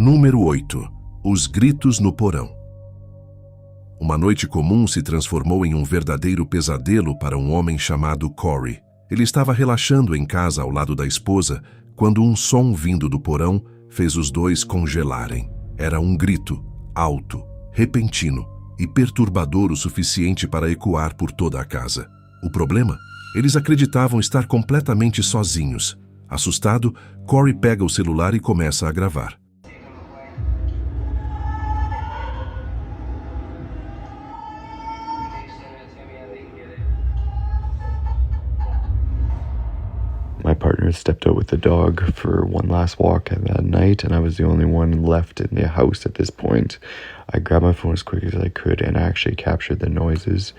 Número 8. Os gritos no porão. Uma noite comum se transformou em um verdadeiro pesadelo para um homem chamado Corey. Ele estava relaxando em casa ao lado da esposa quando um som vindo do porão fez os dois congelarem. Era um grito, alto, repentino e perturbador o suficiente para ecoar por toda a casa. O problema? Eles acreditavam estar completamente sozinhos. Assustado, Corey pega o celular e começa a gravar. My partner stepped out with the dog for one last walk that night, and I was the only one left in the house at this point. I grabbed my phone as quick as I could and actually captured the noises.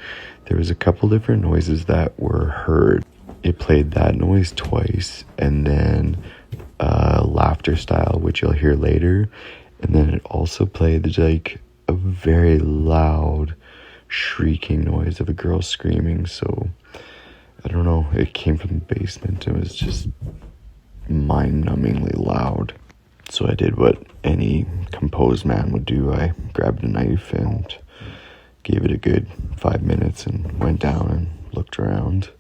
There was a couple different noises that were heard. It played that noise twice, and then laughter style, which you'll hear later. And then it also played like a very loud shrieking noise of a girl screaming. So I don't know, it came from the basement. It was just mind-numbingly loud. So I did what any composed man would do. I grabbed a knife and gave it a good 5 minutes and went down and looked around.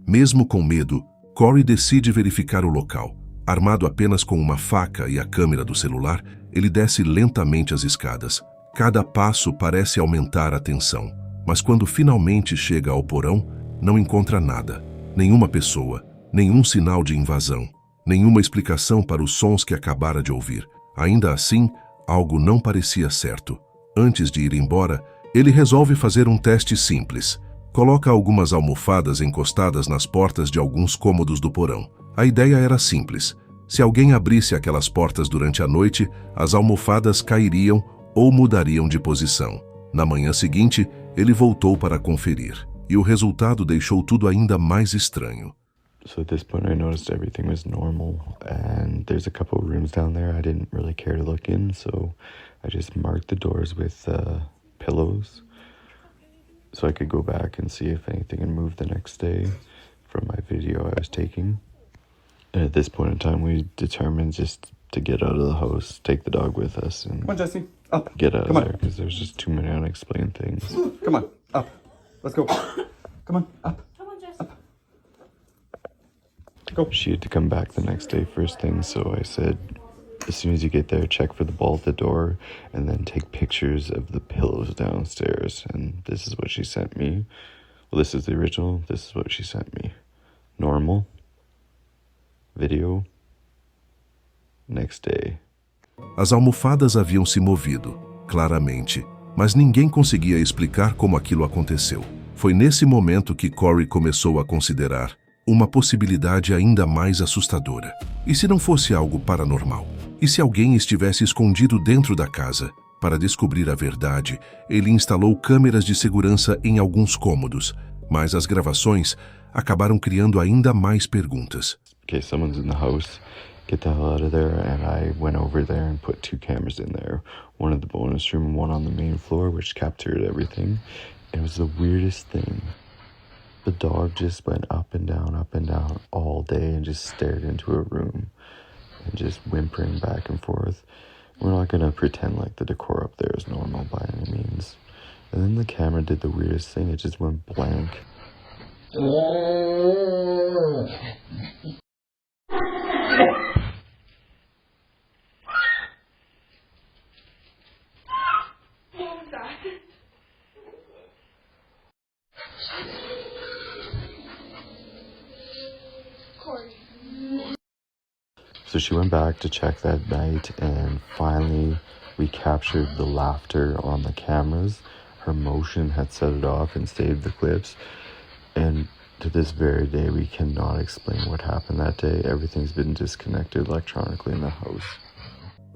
Mesmo com medo, Corey decide verificar o local. Armado apenas com uma faca e a câmera do celular, ele desce lentamente as escadas. Cada passo parece aumentar a tensão, mas quando finalmente chega ao porão, não encontra nada. Nenhuma pessoa, nenhum sinal de invasão, nenhuma explicação para os sons que acabara de ouvir. Ainda assim, algo não parecia certo. Antes de ir embora, ele resolve fazer um teste simples. Coloca algumas almofadas encostadas nas portas de alguns cômodos do porão. A ideia era simples. Se alguém abrisse aquelas portas durante a noite, as almofadas cairiam ou mudariam de posição. Na manhã seguinte, ele voltou para conferir. E o resultado deixou tudo ainda mais estranho. So at this point I noticed everything was normal, and there's a couple of rooms down there I didn't really care to look in, so I just marked the doors with pillows. So I could go back and see if anything had moved the next day from my video I was taking. And at this point in time, we determined just to get out of the house, take the dog with us, and come on, Jesse, up. Get out of there because there's just too many unexplained things. Come on, up. Let's go. Come on, up. Come on, Jesse. Up. Go. She had to come back the next day first thing, so I said, as soon as you get there, check for the ball at the door and then take pictures of the pillows downstairs. And this is what she sent me. Well, this is the original. This is what she sent me. Normal. Video. Next day. As almofadas haviam se movido, claramente, mas ninguém conseguia explicar como aquilo aconteceu. Foi nesse momento que Corey começou a considerar uma possibilidade ainda mais assustadora. E se não fosse algo paranormal? E se alguém estivesse escondido dentro da casa? Para descobrir a verdade, ele instalou câmeras de segurança em alguns cômodos, mas as gravações acabaram criando ainda mais perguntas. Okay, someone's in the house. Get the hell out of there. And I went over there and put 2 cameras in there. One in the bonus room and one on the main floor, which captured everything. It was the weirdest thing. The dog just went up and down all day and just stared into a room and just whimpering back and forth. We're not going to pretend like the decor up there is normal by any means. And then the camera did the weirdest thing. It just went blank. So she went back to check that night, and finally we captured the laughter on the cameras. Her motion had set it off and saved the clips. And to this very day, we cannot explain what happened that day. Everything's been disconnected electronically in the house.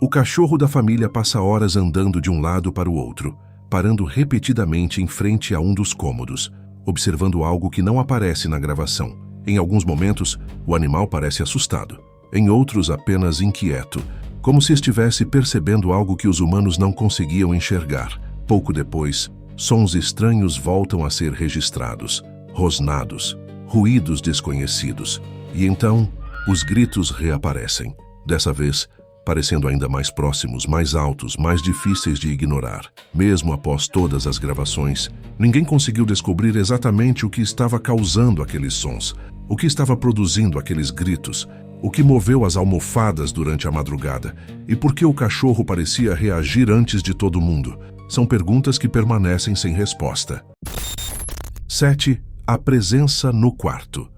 O cachorro da família passa horas andando de um lado para o outro, parando repetidamente em frente a um dos cômodos, observando algo que não aparece na gravação. Em alguns momentos, o animal parece assustado. Em outros, apenas inquieto, como se estivesse percebendo algo que os humanos não conseguiam enxergar. Pouco depois, sons estranhos voltam a ser registrados, rosnados, ruídos desconhecidos. E então, os gritos reaparecem. Dessa vez, parecendo ainda mais próximos, mais altos, mais difíceis de ignorar. Mesmo após todas as gravações, ninguém conseguiu descobrir exatamente o que estava causando aqueles sons, o que estava produzindo aqueles gritos, o que moveu as almofadas durante a madrugada e por que o cachorro parecia reagir antes de todo mundo. São perguntas que permanecem sem resposta. 7. A presença no quarto.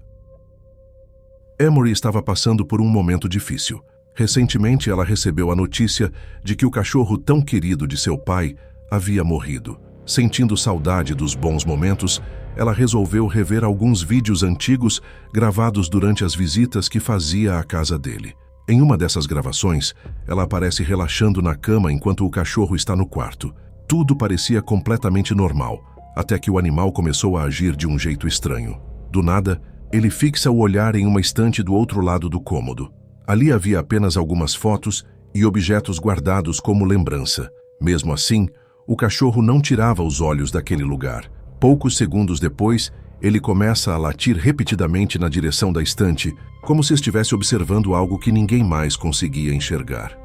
Emory estava passando por um momento difícil. Recentemente, ela recebeu a notícia de que o cachorro tão querido de seu pai havia morrido. Sentindo saudade dos bons momentos, ela resolveu rever alguns vídeos antigos gravados durante as visitas que fazia à casa dele. Em uma dessas gravações, ela aparece relaxando na cama enquanto o cachorro está no quarto. Tudo parecia completamente normal, até que o animal começou a agir de um jeito estranho. Do nada, ele fixa o olhar em uma estante do outro lado do cômodo. Ali havia apenas algumas fotos e objetos guardados como lembrança. Mesmo assim, o cachorro não tirava os olhos daquele lugar. Poucos segundos depois, ele começa a latir repetidamente na direção da estante, como se estivesse observando algo que ninguém mais conseguia enxergar.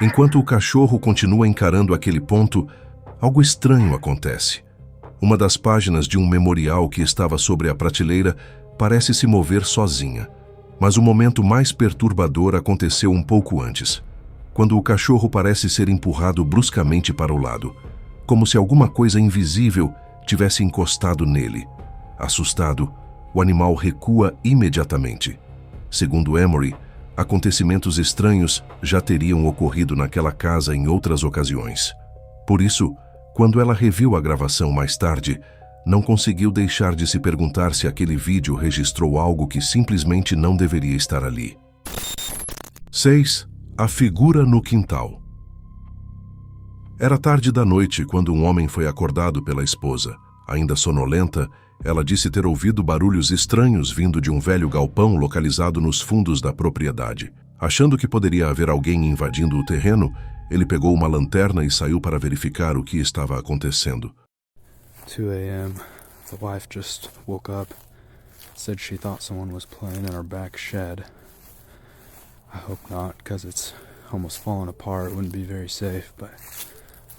Enquanto o cachorro continua encarando aquele ponto, algo estranho acontece. Uma das páginas de um memorial que estava sobre a prateleira parece se mover sozinha. Mas o momento mais perturbador aconteceu um pouco antes, quando o cachorro parece ser empurrado bruscamente para o lado, como se alguma coisa invisível tivesse encostado nele. Assustado, o animal recua imediatamente. Segundo Emory, acontecimentos estranhos já teriam ocorrido naquela casa em outras ocasiões. Por isso, quando ela reviu a gravação mais tarde, não conseguiu deixar de se perguntar se aquele vídeo registrou algo que simplesmente não deveria estar ali. 6. A figura no quintal. Era tarde da noite quando um homem foi acordado pela esposa. Ainda sonolenta, ela disse ter ouvido barulhos estranhos vindo de um velho galpão localizado nos fundos da propriedade. Achando que poderia haver alguém invadindo o terreno, ele pegou uma lanterna e saiu para verificar o que estava acontecendo. 2 a.m. The wife just woke up. Said she thought someone was playing in our back shed. I hope not, because it's almost fallen apart. It wouldn't be very safe, but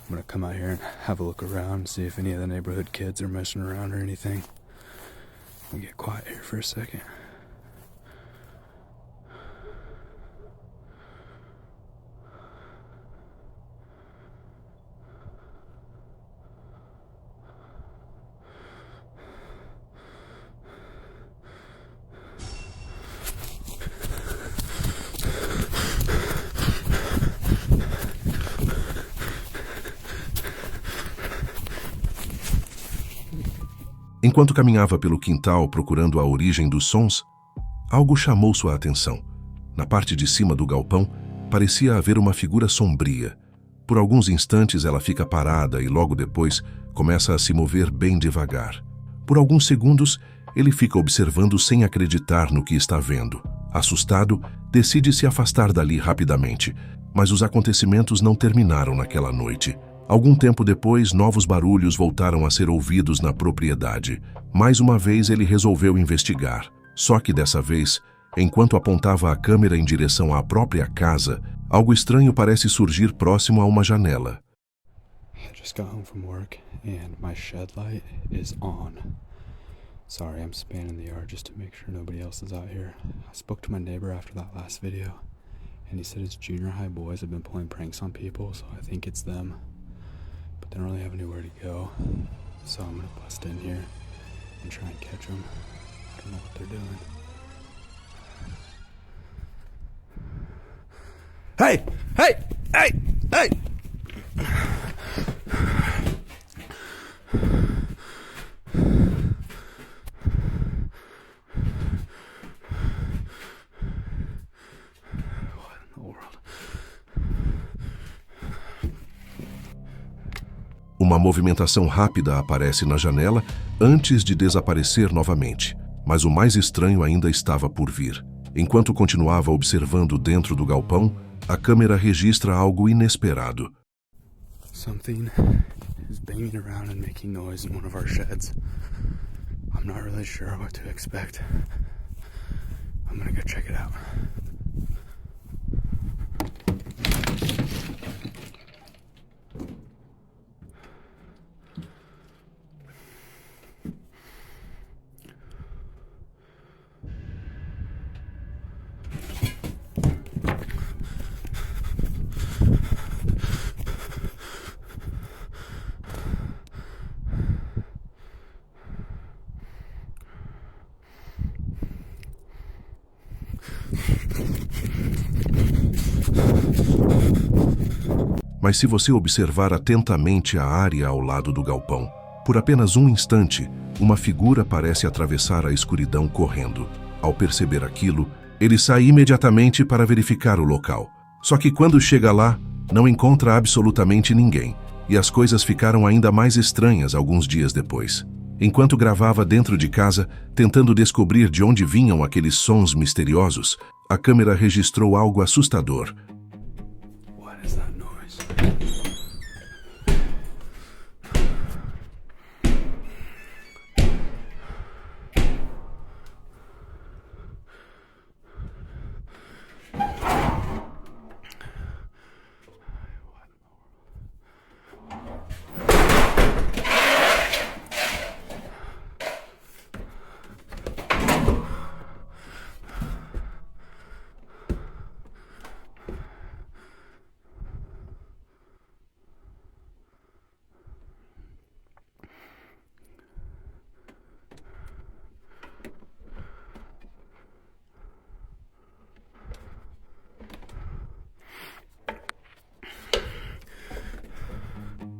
I'm gonna come out here and have a look around and see if any of the neighborhood kids are messing around or anything. Let me get quiet here for a second. Enquanto caminhava pelo quintal procurando a origem dos sons, algo chamou sua atenção. Na parte de cima do galpão, parecia haver uma figura sombria. Por alguns instantes ela fica parada e logo depois começa a se mover bem devagar. Por alguns segundos, ele fica observando sem acreditar no que está vendo. Assustado, decide se afastar dali rapidamente, mas os acontecimentos não terminaram naquela noite. Algum tempo depois, novos barulhos voltaram a ser ouvidos na propriedade. Mais uma vez, ele resolveu investigar. Só que dessa vez, enquanto apontava a câmera em direção à própria casa, algo estranho parece surgir próximo a uma janela. just got home from work and my shed light is on. Sorry, I'm spanning the yard just to make sure nobody else is out here. I spoke to my neighbor after that last video, and he said his junior high boys have been pulling pranks on people, so I think it's them. But they don't really have anywhere to go, so I'm gonna bust in here and try and catch them. I don't know what they're doing. Hey! Hey! Hey! Hey! Uma movimentação rápida aparece na janela antes de desaparecer novamente, mas o mais estranho ainda estava por vir. Enquanto continuava observando dentro do galpão, a câmera registra algo inesperado. Something is banging around and making noise in one of our sheds. I'm not really sure what to expect. I'm gonna go check it out. Mas se você observar atentamente a área ao lado do galpão, por apenas um instante, uma figura parece atravessar a escuridão correndo. Ao perceber aquilo, ele sai imediatamente para verificar o local. Só que quando chega lá, não encontra absolutamente ninguém, e as coisas ficaram ainda mais estranhas alguns dias depois. Enquanto gravava dentro de casa, tentando descobrir de onde vinham aqueles sons misteriosos, a câmera registrou algo assustador. What is that noise?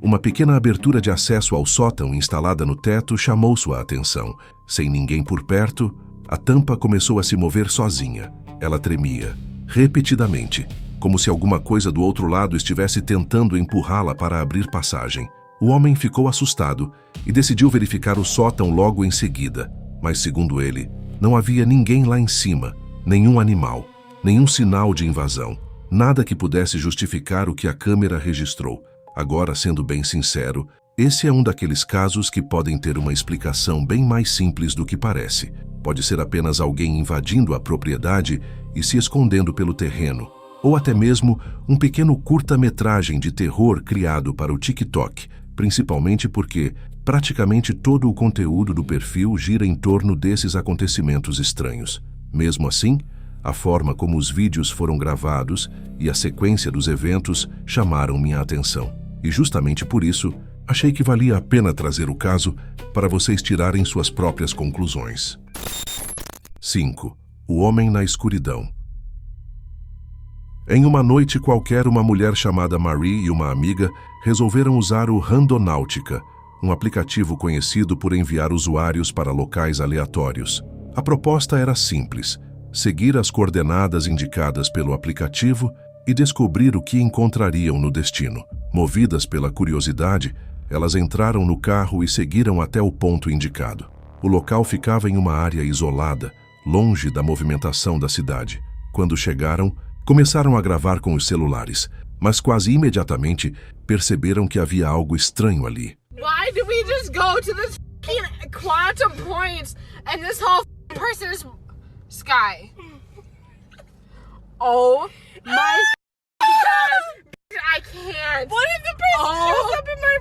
Uma pequena abertura de acesso ao sótão instalada no teto chamou sua atenção. Sem ninguém por perto, a tampa começou a se mover sozinha. Ela tremia, repetidamente, como se alguma coisa do outro lado estivesse tentando empurrá-la para abrir passagem. O homem ficou assustado e decidiu verificar o sótão logo em seguida. Mas, segundo ele, não havia ninguém lá em cima, nenhum animal, nenhum sinal de invasão, nada que pudesse justificar o que a câmera registrou. Agora, sendo bem sincero, esse é um daqueles casos que podem ter uma explicação bem mais simples do que parece. Pode ser apenas alguém invadindo a propriedade e se escondendo pelo terreno, ou até mesmo um pequeno curta-metragem de terror criado para o TikTok, principalmente porque praticamente todo o conteúdo do perfil gira em torno desses acontecimentos estranhos. Mesmo assim, a forma como os vídeos foram gravados e a sequência dos eventos chamaram minha atenção. E justamente por isso, achei que valia a pena trazer o caso para vocês tirarem suas próprias conclusões. 5. O Homem na Escuridão. Em uma noite qualquer, uma mulher chamada Marie e uma amiga resolveram usar o Randonáutica, um aplicativo conhecido por enviar usuários para locais aleatórios. A proposta era simples: seguir as coordenadas indicadas pelo aplicativo e descobrir o que encontrariam no destino. Movidas pela curiosidade, elas entraram no carro e seguiram até o ponto indicado. O local ficava em uma área isolada, longe da movimentação da cidade. Quando chegaram, começaram a gravar com os celulares, mas quase imediatamente perceberam que havia algo estranho ali. Why did we just go to this quantum point and this whole person is Sky? Oh my God, I can't. What if the person shows up in my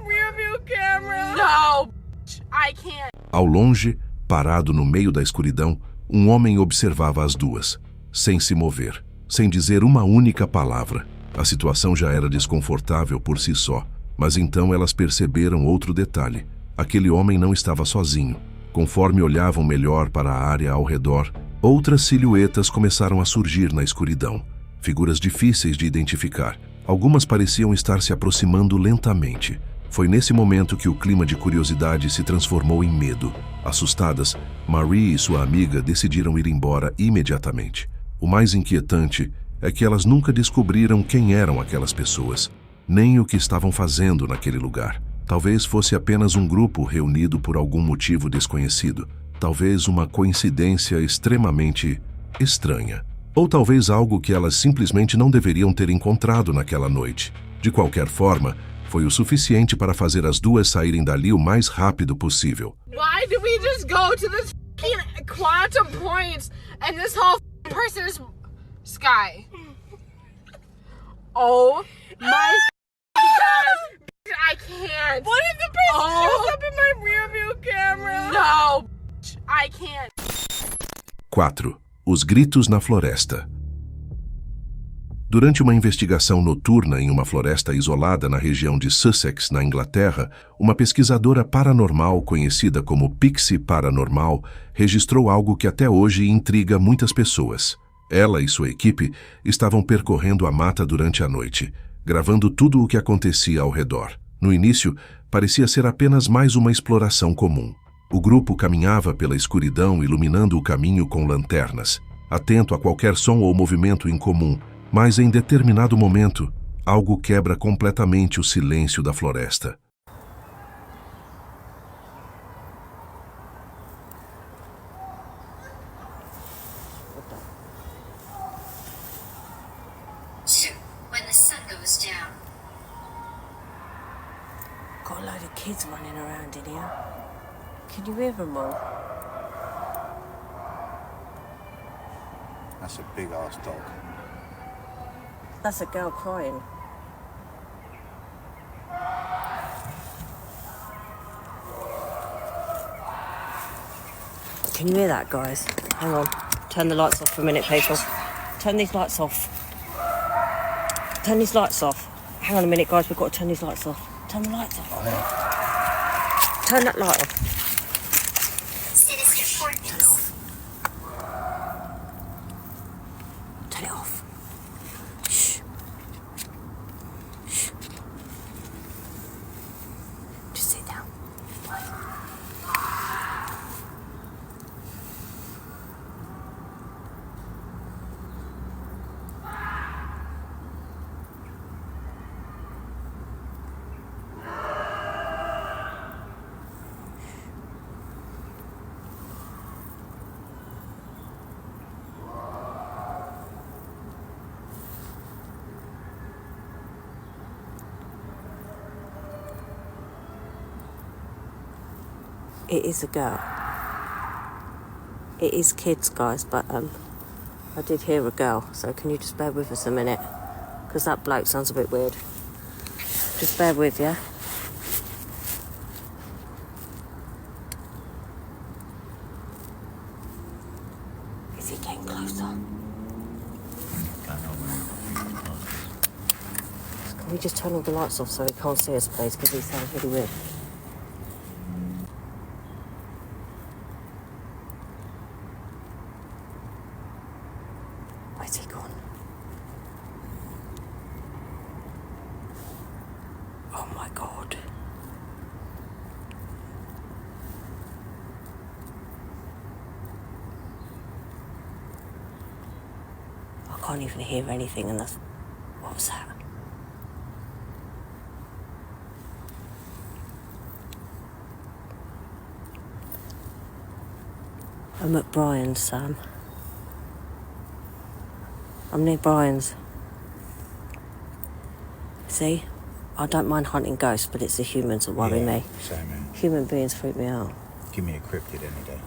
I can't. Ao longe, parado no meio da escuridão, um homem observava as duas, sem se mover, sem dizer uma única palavra. A situação já era desconfortável por si só, mas então elas perceberam outro detalhe. Aquele homem não estava sozinho. Conforme olhavam melhor para a área ao redor, outras silhuetas começaram a surgir na escuridão. Figuras difíceis de identificar. Algumas pareciam estar se aproximando lentamente. Foi nesse momento que o clima de curiosidade se transformou em medo. Assustadas, Marie e sua amiga decidiram ir embora imediatamente. O mais inquietante é que elas nunca descobriram quem eram aquelas pessoas, nem o que estavam fazendo naquele lugar. Talvez fosse apenas um grupo reunido por algum motivo desconhecido. Talvez uma coincidência extremamente estranha. Ou talvez algo que elas simplesmente não deveriam ter encontrado naquela noite. De qualquer forma, foi o suficiente para fazer as duas saírem dali o mais rápido possível. Why did we just go to this quantum points and this whole person is Sky? Oh my God. I can't. What if the person shows up in my rear view camera? No, I can't. 4. Os gritos na floresta. Durante uma investigação noturna em uma floresta isolada na região de Sussex, na Inglaterra, uma pesquisadora paranormal conhecida como Pixie Paranormal registrou algo que até hoje intriga muitas pessoas. Ela e sua equipe estavam percorrendo a mata durante a noite, gravando tudo o que acontecia ao redor. No início, parecia ser apenas mais uma exploração comum. O grupo caminhava pela escuridão, iluminando o caminho com lanternas, atento a qualquer som ou movimento incomum. Mas em determinado momento, algo quebra completamente o silêncio da floresta. When the sun goes down. Got a load of kids running around in here. Can you hear them all? That's a big ass dog. That's a girl crying. Can you hear that, guys? Hang on. Turn the lights off for a minute, people. Turn these lights off. Turn these lights off. Hang on a minute, guys. We've got to turn these lights off. Turn the lights off. Turn that light off. Sinister Portents. Turn it off. Shh. Shh. Just sit down. It is a girl. It is kids, guys, but I did hear a girl, so can you just bear with us a minute? Because that bloke sounds a bit weird. Just bear with, yeah? Is he getting closer? Can we just turn all the lights off so he can't see us, please? Because he sounds really weird. Where's he gone? Oh my God. I can't even hear anything, and that's... What was that? I'm at Brian's, Sam. I'm near Brian's. See? I don't mind hunting ghosts, but it's the humans that worry me. Same, man. Human beings freak me out. Give me a cryptid any day.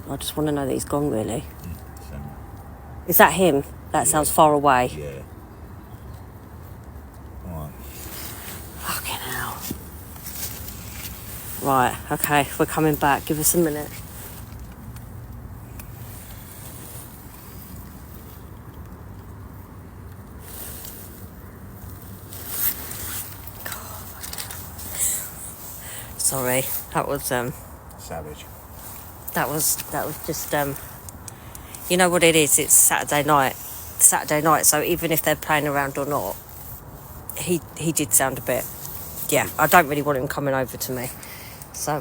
I just want to know that he's gone, really. Same. Is that him? That sounds far away. Yeah. Alright. Fucking hell. Right, okay, we're coming back. Give us a minute. Sorry, that was Savage. that was just you know what it is, it's Saturday night, so even if they're playing around or not, he did sound a bit, yeah, I don't really want him coming over to me, so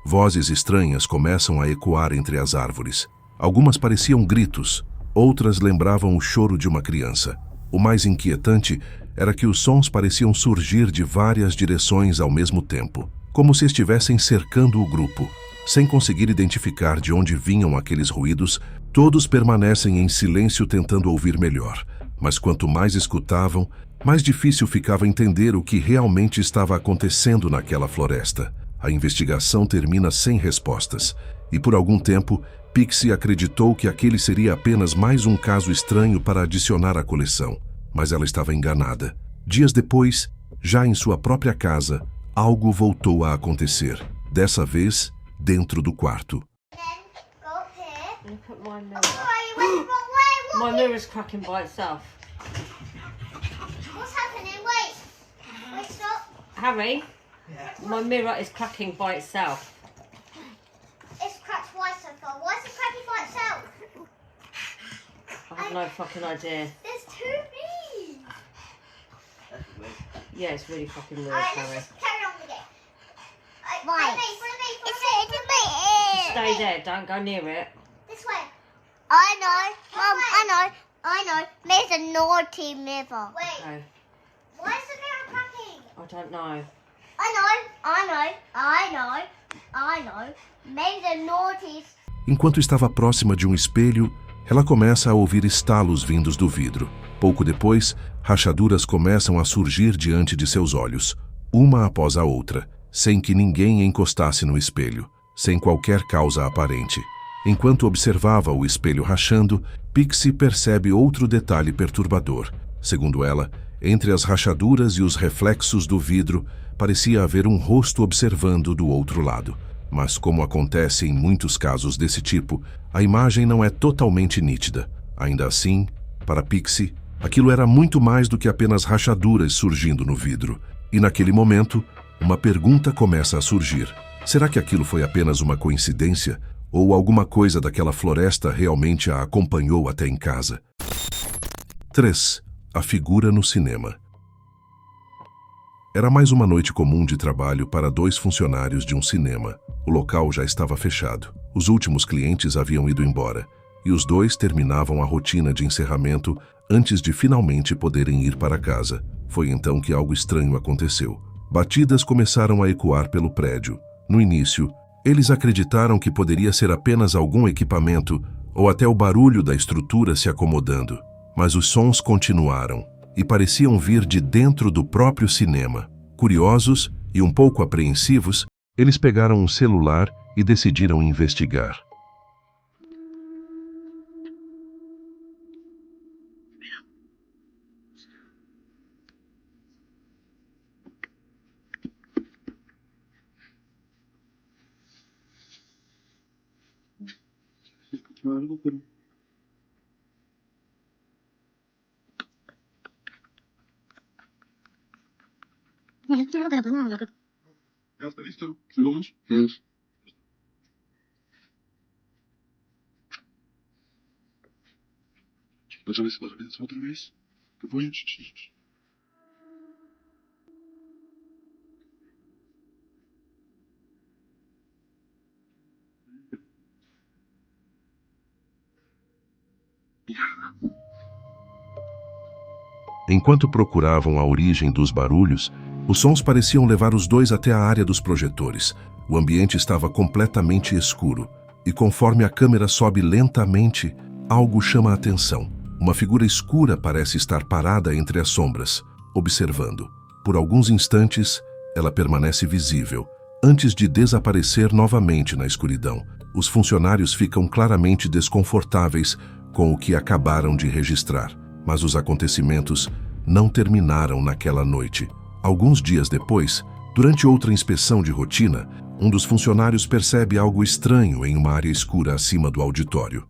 Vozes estranhas começam a ecoar entre as árvores. Algumas pareciam gritos, outras lembravam o choro de uma criança. O mais inquietante era que os sons pareciam surgir de várias direções ao mesmo tempo, como se estivessem cercando o grupo. Sem conseguir identificar de onde vinham aqueles ruídos, todos permanecem em silêncio tentando ouvir melhor. Mas quanto mais escutavam, mais difícil ficava entender o que realmente estava acontecendo naquela floresta. A investigação termina sem respostas, e por algum tempo, Pixie acreditou que aquele seria apenas mais um caso estranho para adicionar à coleção. Mas ela estava enganada. Dias depois, já em sua própria casa, algo voltou a acontecer. Dessa vez, dentro do quarto. Look at my mirror. My mirror's cracking by itself. What's happening? Wait, stop. Harry, my mirror is cracking by itself. It's cracked twice so far. Why is it cracking by itself? I have no fucking idea. There's two bees. Yeah, it's really fucking weird, Alright, Harry. let's just carry on with it. Right. Follow me. Stay there, don't go near it. This way. I know. Mum, I know. There's a naughty mirror. Wait. No, Why is the mirror cracking? I don't know. I know. There's a naughty. Enquanto estava próxima de um espelho, ela começa a ouvir estalos vindos do vidro. Pouco depois, rachaduras começam a surgir diante de seus olhos, uma após a outra, sem que ninguém encostasse no espelho, sem qualquer causa aparente. Enquanto observava o espelho rachando, Pixie percebe outro detalhe perturbador. Segundo ela, entre as rachaduras e os reflexos do vidro, parecia haver um rosto observando do outro lado. Mas como acontece em muitos casos desse tipo, a imagem não é totalmente nítida. Ainda assim, para Pixie, aquilo era muito mais do que apenas rachaduras surgindo no vidro. E naquele momento, uma pergunta começa a surgir. Será que aquilo foi apenas uma coincidência? Ou alguma coisa daquela floresta realmente a acompanhou até em casa? 3. A figura no cinema. Era mais uma noite comum de trabalho para 2 funcionários de um cinema. O local já estava fechado. Os últimos clientes haviam ido embora, e os 2 terminavam a rotina de encerramento antes de finalmente poderem ir para casa. Foi então que algo estranho aconteceu. Batidas começaram a ecoar pelo prédio. No início, eles acreditaram que poderia ser apenas algum equipamento ou até o barulho da estrutura se acomodando. Mas os sons continuaram e pareciam vir de dentro do próprio cinema. Curiosos e um pouco apreensivos, eles pegaram um celular e decidiram investigar. Ya está listo. ¿Seguimos? Yes. Otra vez. ¿Qué fue? Enquanto procuravam a origem dos barulhos, os sons pareciam levar os 2 até a área dos projetores. O ambiente estava completamente escuro, e conforme a câmera sobe lentamente, algo chama a atenção. Uma figura escura parece estar parada entre as sombras, observando. Por alguns instantes, ela permanece visível, antes de desaparecer novamente na escuridão. Os funcionários ficam claramente desconfortáveis com o que acabaram de registrar. Mas os acontecimentos não terminaram naquela noite. Alguns dias depois, durante outra inspeção de rotina, um dos funcionários percebe algo estranho em uma área escura acima do auditório.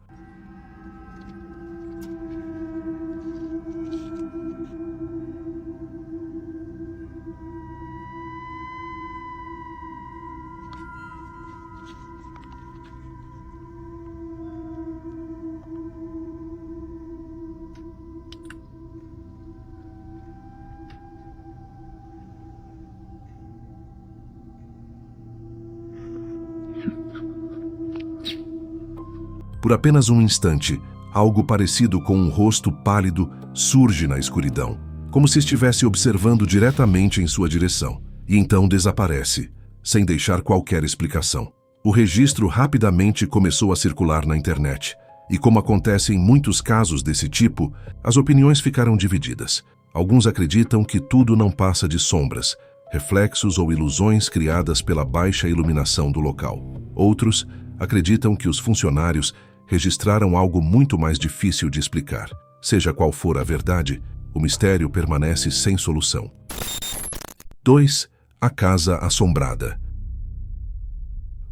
Por apenas um instante, algo parecido com um rosto pálido surge na escuridão, como se estivesse observando diretamente em sua direção, e então desaparece, sem deixar qualquer explicação. O registro rapidamente começou a circular na internet, e como acontece em muitos casos desse tipo, as opiniões ficaram divididas. Alguns acreditam que tudo não passa de sombras, reflexos ou ilusões criadas pela baixa iluminação do local. Outros acreditam que os funcionários registraram algo muito mais difícil de explicar. Seja qual for a verdade, o mistério permanece sem solução. 2. A Casa Assombrada.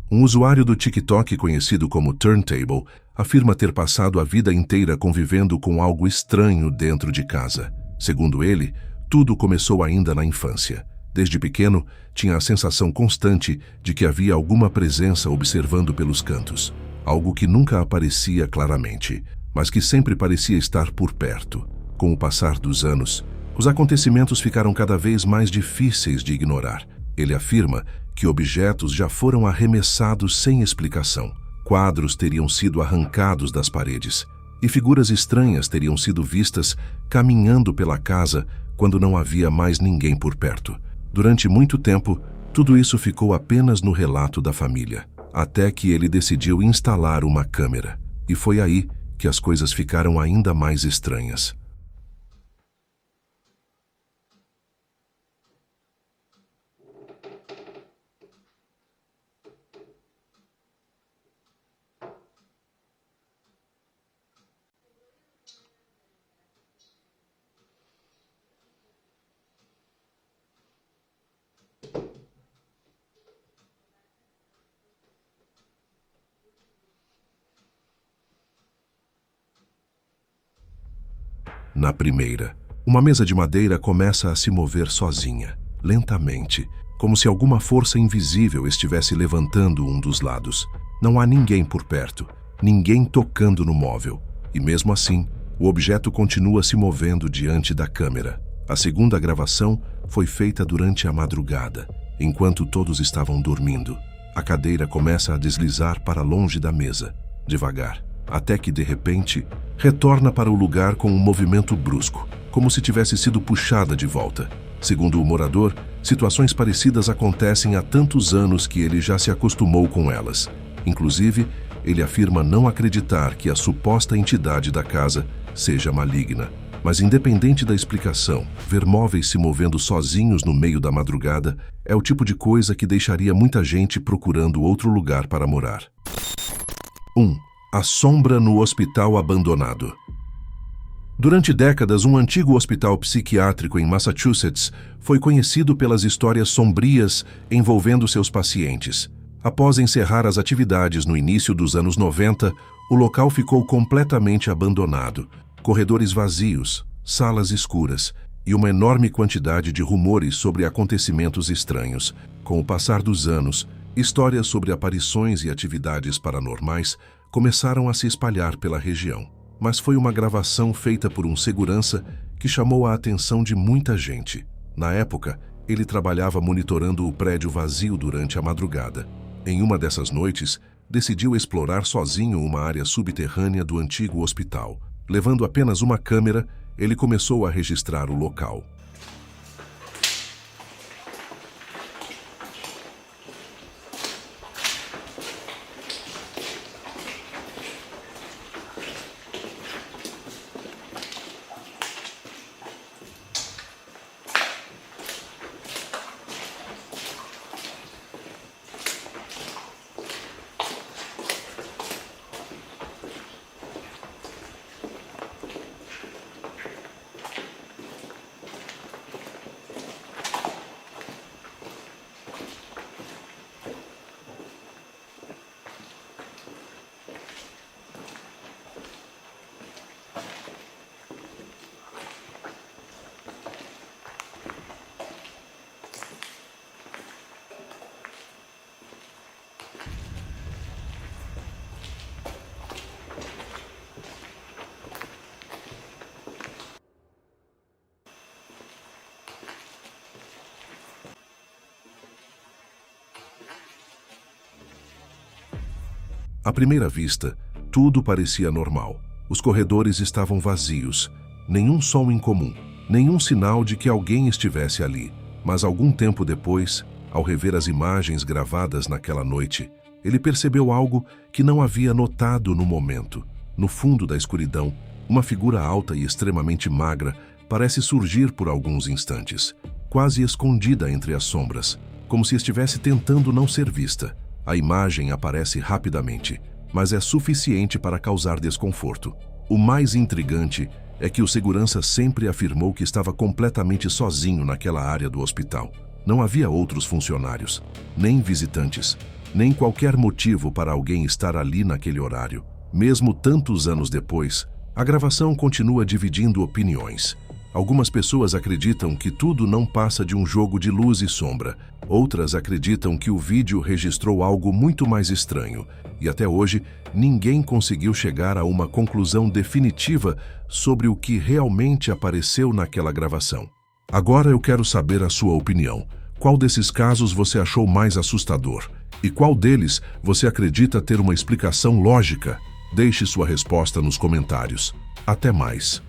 Um usuário do TikTok conhecido como Turntable afirma ter passado a vida inteira convivendo com algo estranho dentro de casa. Segundo ele, tudo começou ainda na infância. Desde pequeno, tinha a sensação constante de que havia alguma presença observando pelos cantos. Algo que nunca aparecia claramente, mas que sempre parecia estar por perto. Com o passar dos anos, os acontecimentos ficaram cada vez mais difíceis de ignorar. Ele afirma que objetos já foram arremessados sem explicação. Quadros teriam sido arrancados das paredes, e figuras estranhas teriam sido vistas caminhando pela casa quando não havia mais ninguém por perto. Durante muito tempo, tudo isso ficou apenas no relato da família, até que ele decidiu instalar uma câmera. E foi aí que as coisas ficaram ainda mais estranhas. Na primeira, uma mesa de madeira começa a se mover sozinha, lentamente, como se alguma força invisível estivesse levantando um dos lados. Não há ninguém por perto, ninguém tocando no móvel, e mesmo assim, o objeto continua se movendo diante da câmera. A segunda gravação foi feita durante a madrugada, enquanto todos estavam dormindo. A cadeira começa a deslizar para longe da mesa, devagar, até que, de repente, retorna para o lugar com um movimento brusco, como se tivesse sido puxada de volta. Segundo o morador, situações parecidas acontecem há tantos anos que ele já se acostumou com elas. Inclusive, ele afirma não acreditar que a suposta entidade da casa seja maligna. Mas independente da explicação, ver móveis se movendo sozinhos no meio da madrugada é o tipo de coisa que deixaria muita gente procurando outro lugar para morar. 1. A sombra no hospital abandonado. Durante décadas, um antigo hospital psiquiátrico em Massachusetts foi conhecido pelas histórias sombrias envolvendo seus pacientes. Após encerrar as atividades no início dos anos 90, o local ficou completamente abandonado. Corredores vazios, salas escuras e uma enorme quantidade de rumores sobre acontecimentos estranhos. Com o passar dos anos, histórias sobre aparições e atividades paranormais começaram a se espalhar pela região. Mas foi uma gravação feita por um segurança que chamou a atenção de muita gente. Na época, ele trabalhava monitorando o prédio vazio durante a madrugada. Em uma dessas noites, decidiu explorar sozinho uma área subterrânea do antigo hospital. Levando apenas uma câmera, ele começou a registrar o local. À primeira vista, tudo parecia normal. Os corredores estavam vazios, nenhum som incomum, nenhum sinal de que alguém estivesse ali. Mas algum tempo depois, ao rever as imagens gravadas naquela noite, ele percebeu algo que não havia notado no momento. No fundo da escuridão, uma figura alta e extremamente magra parece surgir por alguns instantes, quase escondida entre as sombras, como se estivesse tentando não ser vista. A imagem aparece rapidamente, mas é suficiente para causar desconforto. O mais intrigante é que o segurança sempre afirmou que estava completamente sozinho naquela área do hospital. Não havia outros funcionários, nem visitantes, nem qualquer motivo para alguém estar ali naquele horário. Mesmo tantos anos depois, a gravação continua dividindo opiniões. Algumas pessoas acreditam que tudo não passa de um jogo de luz e sombra. Outras acreditam que o vídeo registrou algo muito mais estranho. E até hoje, ninguém conseguiu chegar a uma conclusão definitiva sobre o que realmente apareceu naquela gravação. Agora eu quero saber a sua opinião. Qual desses casos você achou mais assustador? E qual deles você acredita ter uma explicação lógica? Deixe sua resposta nos comentários. Até mais.